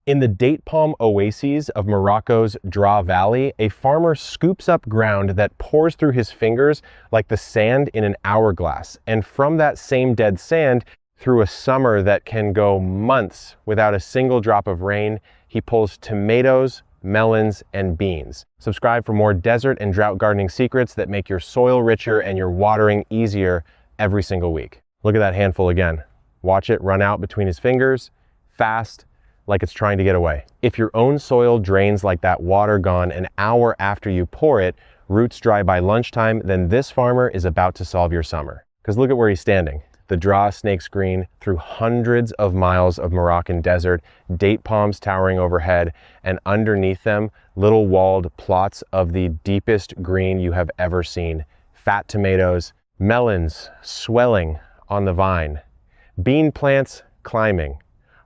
In the date palm oases of Morocco's Drought Valley, a farmer scoops up ground that pours through his fingers like the sand in an hourglass. And from that same dead sand, through a summer that can go months without a single drop of rain, he pulls tomatoes, melons, and beans. Subscribe for more desert and drought gardening secrets that make your soil richer and your watering easier every single week. Look at that handful again. Watch it run out between his fingers, fast, like it's trying to get away. If your own soil drains like that water gone an hour after you pour it, roots dry by lunchtime, then this farmer is about to solve your summer. Because look at where he's standing. The draw snakes green through hundreds of miles of Moroccan desert, date palms towering overhead, and underneath them, little walled plots of the deepest green you have ever seen. Fat tomatoes, melons swelling on the vine, bean plants climbing,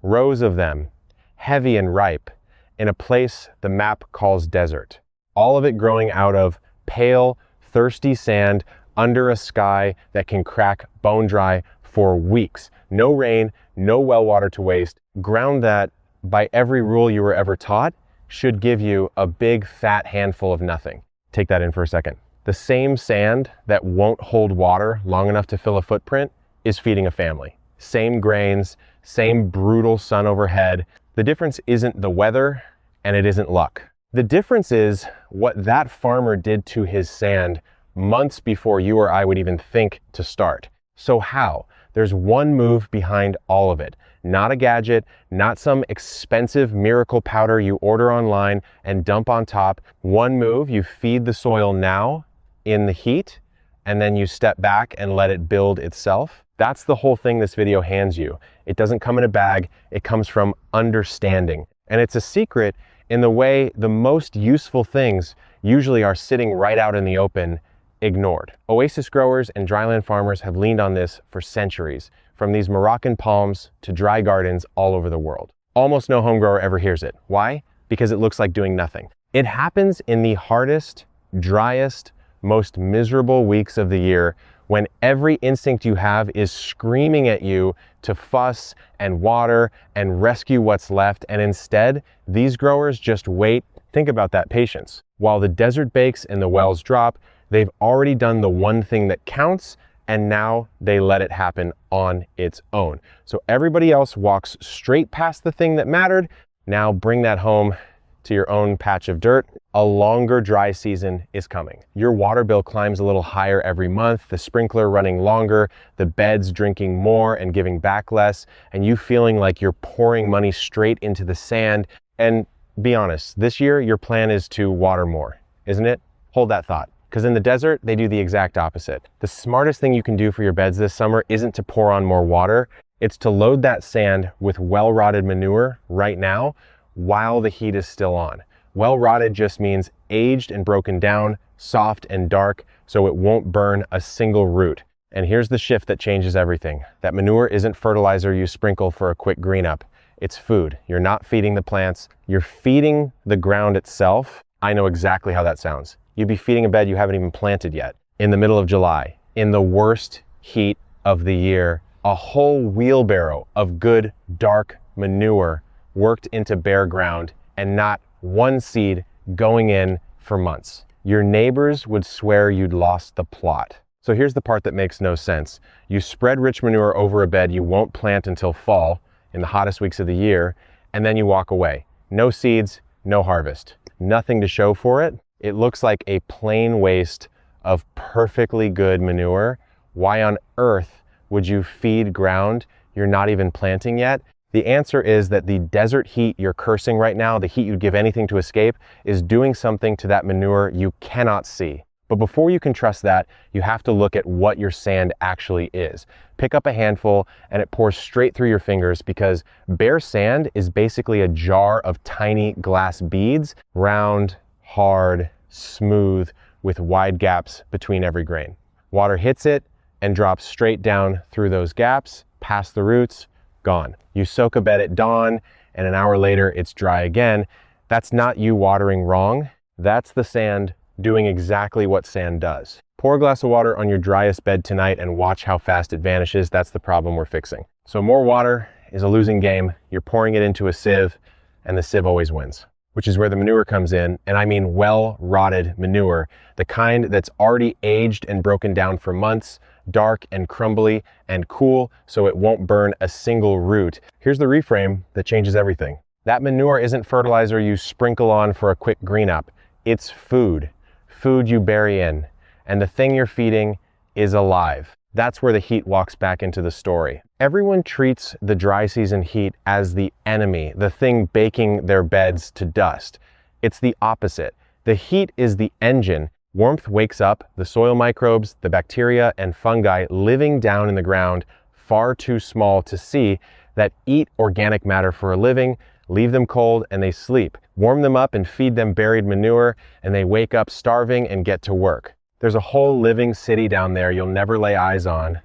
rows of them, heavy and ripe, in a place the map calls desert. All of it growing out of pale, thirsty sand under a sky that can crack bone dry for weeks. No rain, no well water to waste. Ground that, by every rule you were ever taught, should give you a big fat handful of nothing. Take that in for a second. The same sand that won't hold water long enough to fill a footprint is feeding a family. Same grains, same brutal sun overhead. The difference isn't the weather, and it isn't luck. The difference is what that farmer did to his sand months before you or I would even think to start. So how? There's one move behind all of it. Not a gadget, not some expensive miracle powder you order online and dump on top. One move, you feed the soil now in the heat, and then you step back and let it build itself. That's the whole thing this video hands you. It doesn't come in a bag, it comes from understanding. And it's a secret in the way the most useful things usually are sitting right out in the open, ignored. Oasis growers and dryland farmers have leaned on this for centuries, from these Moroccan palms to dry gardens all over the world. Almost no home grower ever hears it. Why? Because it looks like doing nothing. It happens in the hardest, driest, most miserable weeks of the year, when every instinct you have is screaming at you to fuss and water and rescue what's left, and instead, these growers just wait. Think about that patience. While the desert bakes and the wells drop, they've already done the one thing that counts, and now they let it happen on its own. So everybody else walks straight past the thing that mattered. Now bring that home to your own patch of dirt. A longer dry season is coming. Your water bill climbs a little higher every month, the sprinkler running longer, the beds drinking more and giving back less, and you feeling like you're pouring money straight into the sand. And be honest, this year your plan is to water more, isn't it? Hold that thought. Because in the desert, they do the exact opposite. The smartest thing you can do for your beds this summer isn't to pour on more water, it's to load that sand with well-rotted manure right now, while the heat is still on. Well rotted just means aged and broken down, soft and dark, so it won't burn a single root. And here's the shift that changes everything. That manure isn't fertilizer you sprinkle for a quick green up. It's food. You're not feeding the plants, you're feeding the ground itself. I know exactly how that sounds. You'd be feeding a bed you haven't even planted yet. In the middle of July, in the worst heat of the year, a whole wheelbarrow of good, dark manure worked into bare ground, and not one seed going in for months. Your neighbors would swear you'd lost the plot. So here's the part that makes no sense. You spread rich manure over a bed you won't plant until fall, in the hottest weeks of the year, and then you walk away. No seeds, no harvest. Nothing to show for it. It looks like a plain waste of perfectly good manure. Why on earth would you feed ground you're not even planting yet? The answer is that the desert heat you're cursing right now, the heat you'd give anything to escape, is doing something to that manure you cannot see. But before you can trust that, you have to look at what your sand actually is. Pick up a handful and it pours straight through your fingers, because bare sand is basically a jar of tiny glass beads, round, hard, smooth, with wide gaps between every grain. Water hits it and drops straight down through those gaps, past the roots, gone. You soak a bed at dawn, and an hour later it's dry again. That's not you watering wrong. That's the sand doing exactly what sand does. Pour a glass of water on your driest bed tonight and watch how fast it vanishes. That's the problem we're fixing. So more water is a losing game. You're pouring it into a sieve, and the sieve always wins. Which is where the manure comes in, and I mean well-rotted manure, the kind that's already aged and broken down for months, dark and crumbly and cool, so it won't burn a single root. Here's the reframe that changes everything. That manure isn't fertilizer you sprinkle on for a quick green up. It's food. Food you bury in. And the thing you're feeding is alive. That's where the heat walks back into the story. Everyone treats the dry season heat as the enemy, the thing baking their beds to dust. It's the opposite. The heat is the engine. Warmth wakes up the soil microbes, the bacteria and fungi living down in the ground, far too small to see, that eat organic matter for a living, leave them cold, and they sleep. Warm them up and feed them buried manure, and they wake up starving and get to work. There's a whole living city down there you'll never lay eyes on,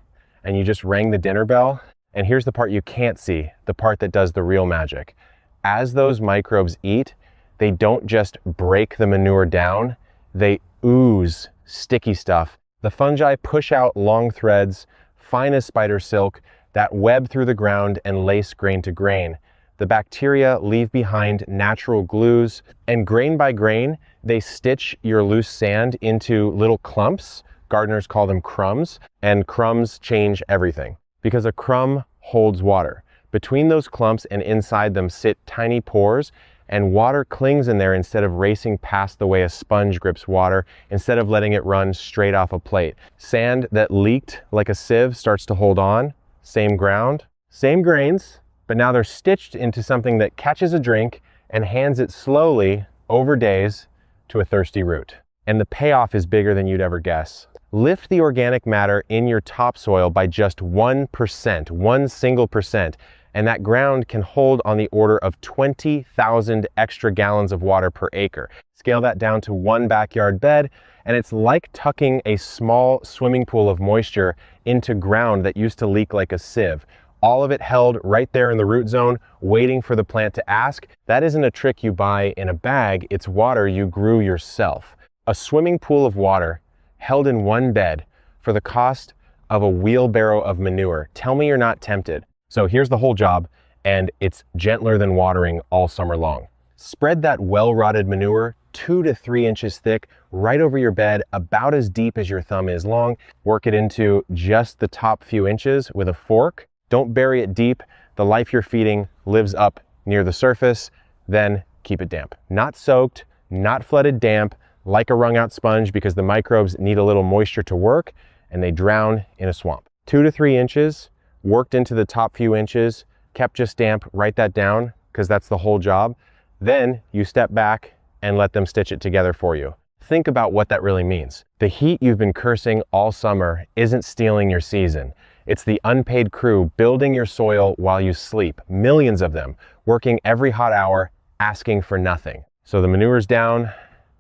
and you just rang the dinner bell. And here's the part you can't see, the part that does the real magic. As those microbes eat, they don't just break the manure down, they ooze sticky stuff. The fungi push out long threads, fine as spider silk, that web through the ground and lace grain to grain. The bacteria leave behind natural glues, and grain by grain, they stitch your loose sand into little clumps. Gardeners call them crumbs, and crumbs change everything. Because a crumb holds water. Between those clumps and inside them sit tiny pores, and water clings in there instead of racing past the way a sponge grips water, instead of letting it run straight off a plate. Sand that leaked like a sieve starts to hold on. Same ground, same grains, but now they're stitched into something that catches a drink and hands it slowly over days to a thirsty root. And the payoff is bigger than you'd ever guess. Lift the organic matter in your topsoil by just 1%, one single percent, and that ground can hold on the order of 20,000 extra gallons of water per acre. Scale that down to one backyard bed, and it's like tucking a small swimming pool of moisture into ground that used to leak like a sieve. All of it held right there in the root zone, waiting for the plant to ask. That isn't a trick you buy in a bag, it's water you grew yourself. A swimming pool of water held in one bed for the cost of a wheelbarrow of manure. Tell me you're not tempted. So here's the whole job, and it's gentler than watering all summer long. Spread that well-rotted manure 2 to 3 inches thick right over your bed, about as deep as your thumb is long. Work it into just the top few inches with a fork. Don't bury it deep. The life you're feeding lives up near the surface. Then keep it damp. Not soaked, not flooded damp, like a wrung out sponge, because the microbes need a little moisture to work and they drown in a swamp. 2 to 3 inches, worked into the top few inches, kept just damp. Write that down because that's the whole job. Then you step back and let them stitch it together for you. Think about what that really means. The heat you've been cursing all summer isn't stealing your season. It's the unpaid crew building your soil while you sleep. Millions of them working every hot hour, asking for nothing. So the manure's down,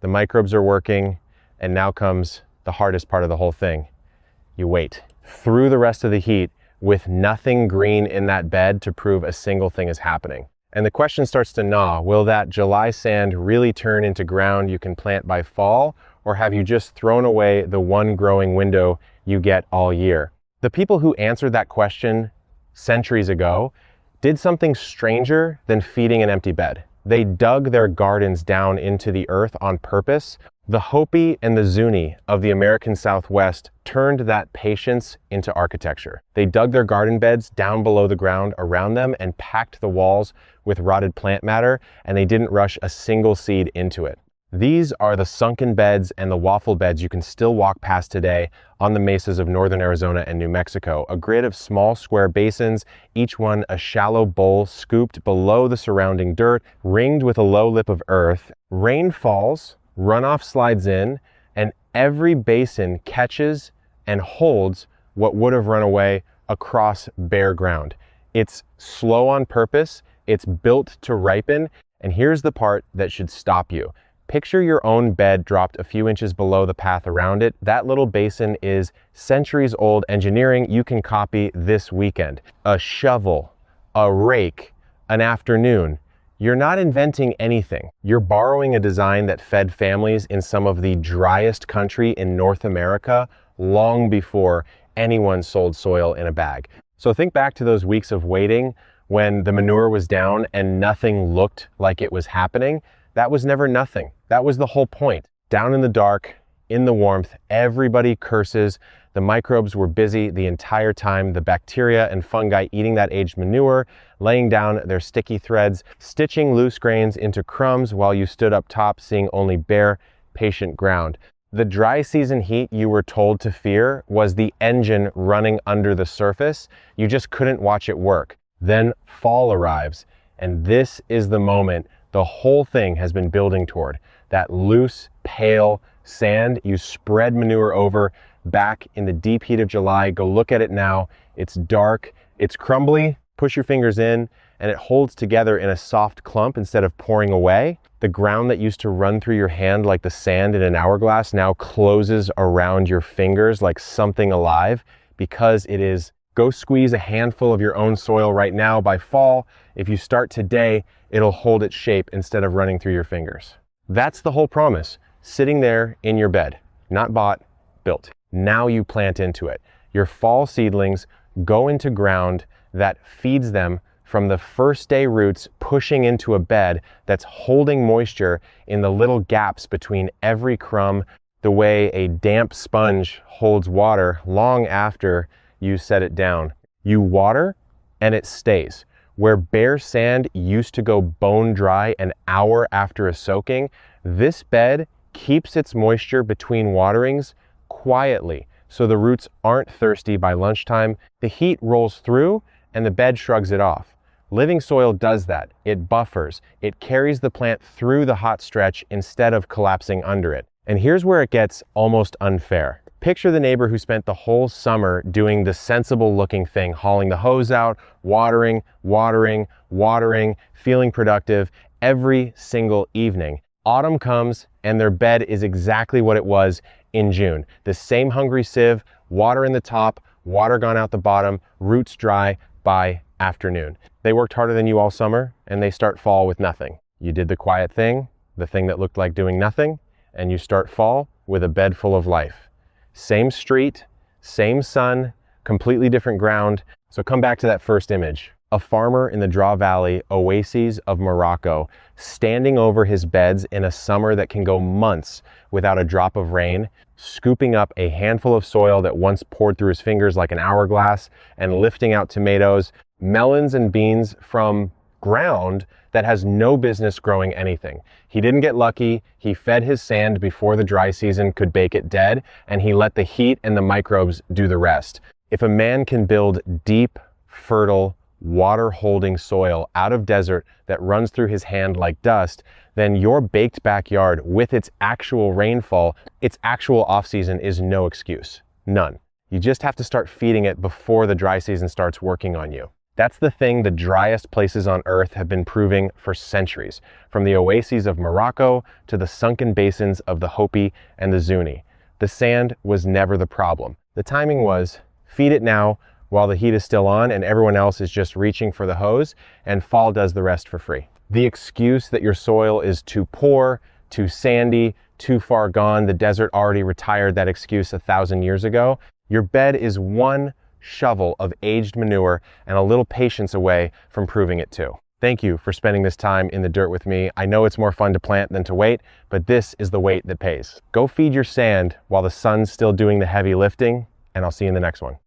the microbes are working, and now comes the hardest part of the whole thing. You wait through the rest of the heat with nothing green in that bed to prove a single thing is happening. And the question starts to gnaw. Will that July sand really turn into ground you can plant by fall, or have you just thrown away the one growing window you get all year? The people who answered that question centuries ago did something stranger than feeding an empty bed. They dug their gardens down into the earth on purpose. The Hopi and the Zuni of the American Southwest turned that patience into architecture. They dug their garden beds down below the ground around them and packed the walls with rotted plant matter, and they didn't rush a single seed into it. These are the sunken beds and the waffle beds you can still walk past today on the mesas of northern Arizona and New Mexico. A grid of small square basins, each one a shallow bowl scooped below the surrounding dirt, ringed with a low lip of earth. Rain falls, runoff slides in, and every basin catches and holds what would have run away across bare ground. It's slow on purpose, it's built to ripen, and here's the part that should stop you. Picture your own bed dropped a few inches below the path around it. That little basin is centuries old engineering you can copy this weekend. A shovel, a rake, an afternoon. You're not inventing anything. You're borrowing a design that fed families in some of the driest country in North America long before anyone sold soil in a bag. So think back to those weeks of waiting when the manure was down and nothing looked like it was happening, that was never nothing. That was the whole point. Down in the dark, in the warmth, everybody curses. The microbes were busy the entire time, the bacteria and fungi eating that aged manure, laying down their sticky threads, stitching loose grains into crumbs while you stood up top seeing only bare, patient ground. The dry season heat you were told to fear was the engine running under the surface. You just couldn't watch it work. Then fall arrives, and this is the moment the whole thing has been building toward. That loose, pale sand you spread manure over back in the deep heat of July. Go look at it now. It's dark, it's crumbly. Push your fingers in and it holds together in a soft clump instead of pouring away. The ground that used to run through your hand like the sand in an hourglass now closes around your fingers like something alive because it is. Go squeeze a handful of your own soil right now. By fall, if you start today, it'll hold its shape instead of running through your fingers. That's the whole promise, sitting there in your bed, not bought, built. Now you plant into it. Your fall seedlings go into ground that feeds them from the first day roots pushing into a bed that's holding moisture in the little gaps between every crumb, the way a damp sponge holds water long after you set it down. You water and it stays. Where bare sand used to go bone dry an hour after a soaking, this bed keeps its moisture between waterings quietly, so the roots aren't thirsty by lunchtime. The heat rolls through and the bed shrugs it off. Living soil does that. It buffers. It carries the plant through the hot stretch instead of collapsing under it. And here's where it gets almost unfair. Picture the neighbor who spent the whole summer doing the sensible looking thing, hauling the hose out, watering, feeling productive every single evening. Autumn comes and their bed is exactly what it was in June. The same hungry sieve, water in the top, water gone out the bottom, roots dry by afternoon. They worked harder than you all summer and they start fall with nothing. You did the quiet thing, the thing that looked like doing nothing, and you start fall with a bed full of life. Same street, same sun, completely different ground. So come back to that first image. A farmer in the Drought Valley oases of Morocco, standing over his beds in a summer that can go months without a drop of rain, scooping up a handful of soil that once poured through his fingers like an hourglass and lifting out tomatoes, melons and beans from ground that has no business growing anything. He didn't get lucky. He fed his sand before the dry season could bake it dead, and he let the heat and the microbes do the rest. If a man can build deep, fertile, water-holding soil out of desert that runs through his hand like dust, then your baked backyard with its actual rainfall, its actual off-season is no excuse. None. You just have to start feeding it before the dry season starts working on you. That's the thing the driest places on Earth have been proving for centuries, from the oases of Morocco to the sunken basins of the Hopi and the Zuni. The sand was never the problem. The timing was, feed it now while the heat is still on and everyone else is just reaching for the hose, and fall does the rest for free. The excuse that your soil is too poor, too sandy, too far gone, the desert already retired that excuse 1,000 years ago. Your bed is one shovel of aged manure and a little patience away from proving it too. Thank you for spending this time in the dirt with me. I know it's more fun to plant than to wait, but this is the wait that pays. Go feed your sand while the sun's still doing the heavy lifting, and I'll see you in the next one.